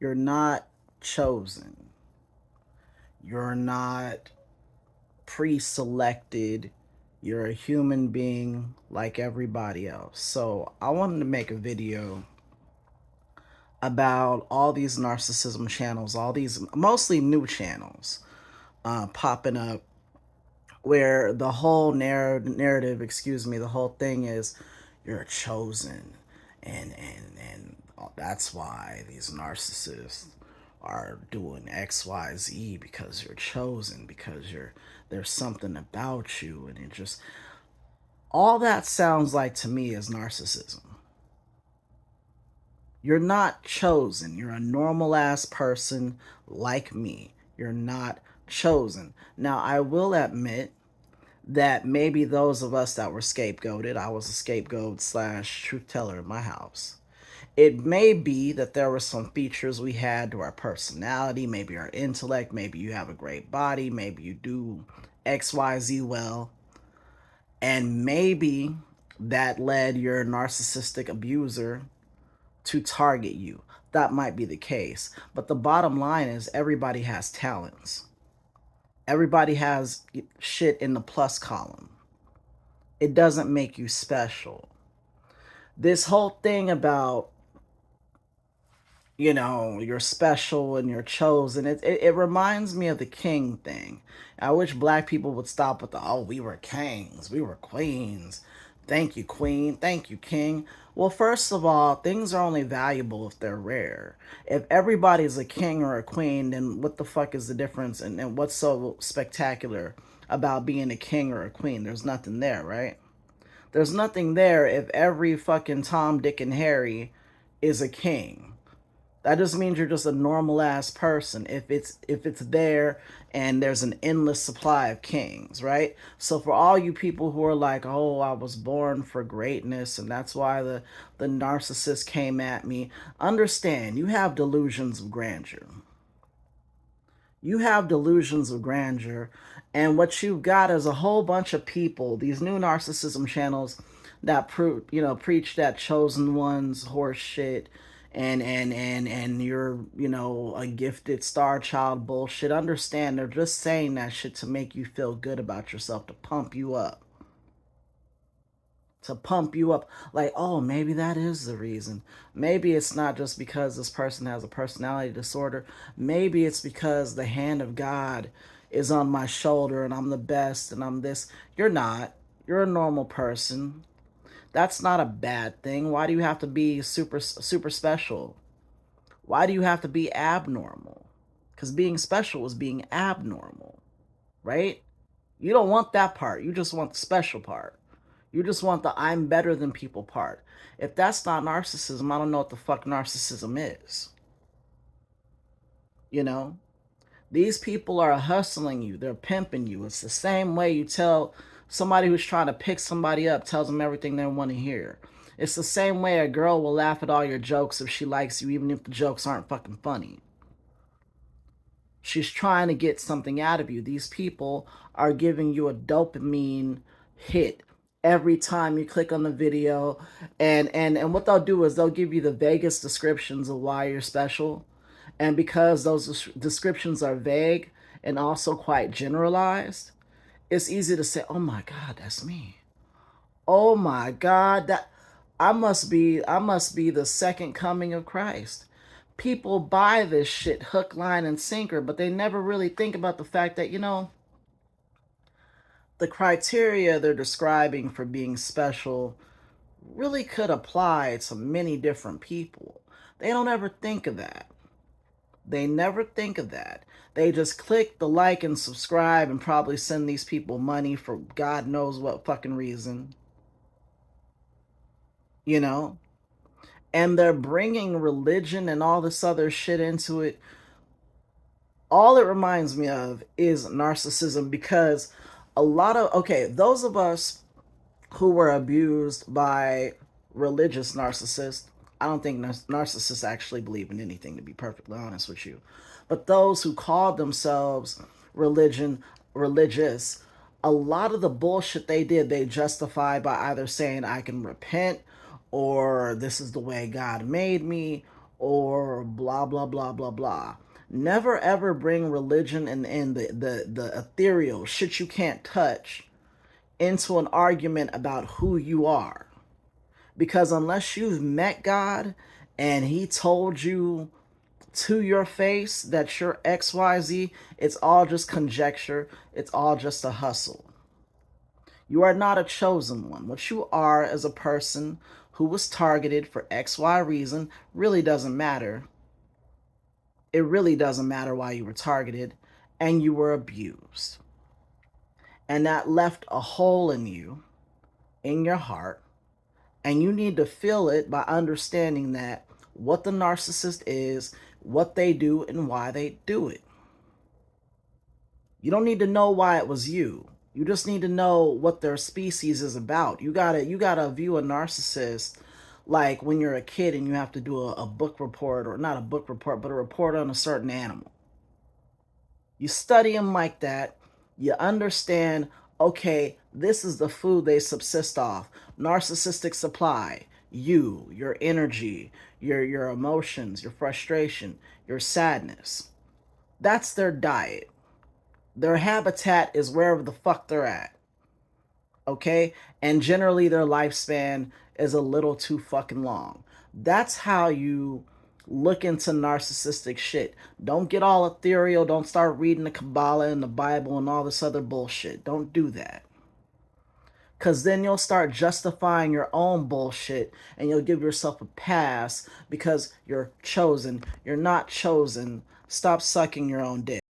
You're not chosen. You're not pre-selected. You're a human being like everybody else. So I wanted to make a video about all these narcissism channels, all these mostly new channels popping up, where the whole narrative, excuse me, the whole thing is you're chosen, and that's why these narcissists are doing XYZ, because you're chosen, because there's something about you, and it just, all that sounds like to me is narcissism. You're not chosen. You're a normal ass person like me. You're not chosen. Now, I will admit that maybe those of us that were scapegoated, I was a scapegoat slash truth teller in my house. It may be that there were some features we had to our personality, maybe our intellect, maybe you have a great body, maybe you do XYZ well, and maybe that led your narcissistic abuser to target you. That might be the case. But the bottom line is everybody has talents. Everybody has shit in the plus column. It doesn't make you special. This whole thing about, you're special and you're chosen, it reminds me of the king thing. I wish black people would stop with the, oh, we were kings, we were queens. Thank you, queen. Thank you, king. Well, first of all, things are only valuable if they're rare. If everybody's a king or a queen, then what the fuck is the difference? And what's so spectacular about being a king or a queen? There's nothing there, right? There's nothing there if every fucking Tom, Dick, and Harry is a king. That just means you're just a normal ass person. If it's there and there's an endless supply of kings, right? So for all you people who are like, oh, I was born for greatness and that's why the narcissist came at me, understand you have delusions of grandeur. You have delusions of grandeur, and what you've got is a whole bunch of people, these new narcissism channels that preach that chosen ones horse shit, and you're, a gifted star child bullshit. Understand, they're just saying that shit to make you feel good about yourself, to pump you up. To pump you up, like, oh, maybe that is the reason. Maybe it's not just because this person has a personality disorder. Maybe it's because the hand of God is on my shoulder and I'm the best and I'm this. You're not. You're a normal person. That's not a bad thing. Why do you have to be super special? Why do you have to be abnormal? Because being special is being abnormal, right? You don't want that part. You just want the special part. You just want the I'm better than people part. If that's not narcissism, I don't know what the fuck narcissism is. You know? These people are hustling you, they're pimping you. It's the same way you tell somebody who's trying to pick somebody up, tells them everything they want to hear. It's the same way a girl will laugh at all your jokes if she likes you, even if the jokes aren't fucking funny. She's trying to get something out of you. These people are giving you a dopamine hit every time you click on the video. And what they'll do is they'll give you the vaguest descriptions of why you're special. And because those descriptions are vague and also quite generalized, it's easy to say, "Oh my god, that's me. Oh my god, that I must be the second coming of Christ." People buy this shit hook, line, and sinker, but they never really think about the fact that, the criteria they're describing for being special really could apply to many different people. They don't ever think of that. They never think of that. They just click the like and subscribe and probably send these people money for God knows what fucking reason, you know? And they're bringing religion and all this other shit into it. All it reminds me of is narcissism, because okay, those of us who were abused by religious narcissists, I don't think narcissists actually believe in anything, to be perfectly honest with you. But those who called themselves religious, a lot of the bullshit they did, they justified by either saying, I can repent, or this is the way God made me, or blah blah blah blah blah. Never ever bring religion and the ethereal shit you can't touch into an argument about who you are. Because unless you've met God and he told you to your face that you're XYZ, it's all just conjecture. It's all just a hustle. You are not a chosen one. What you are is a person who was targeted for XY reason really doesn't matter. It really doesn't matter why you were targeted, and you were abused. And that left a hole in you, in your heart, and you need to fill it by understanding that what the narcissist is, what they do, and why they do it. You don't need to know why it was you. You just need to know what their species is about. You gotta view a narcissist like when you're a kid and you have to do a book report, or not a book report, but a report on a certain animal. You study them like that. You understand, okay, this is the food they subsist off. Narcissistic supply. You, your energy, your emotions, your frustration, your sadness. That's their diet. Their habitat is wherever the fuck they're at. Okay? And generally their lifespan is a little too fucking long. That's how you look into narcissistic shit. Don't get all ethereal. Don't start reading the Kabbalah and the Bible and all this other bullshit. Don't do that. Because then you'll start justifying your own bullshit and you'll give yourself a pass because you're chosen. You're not chosen. Stop sucking your own dick.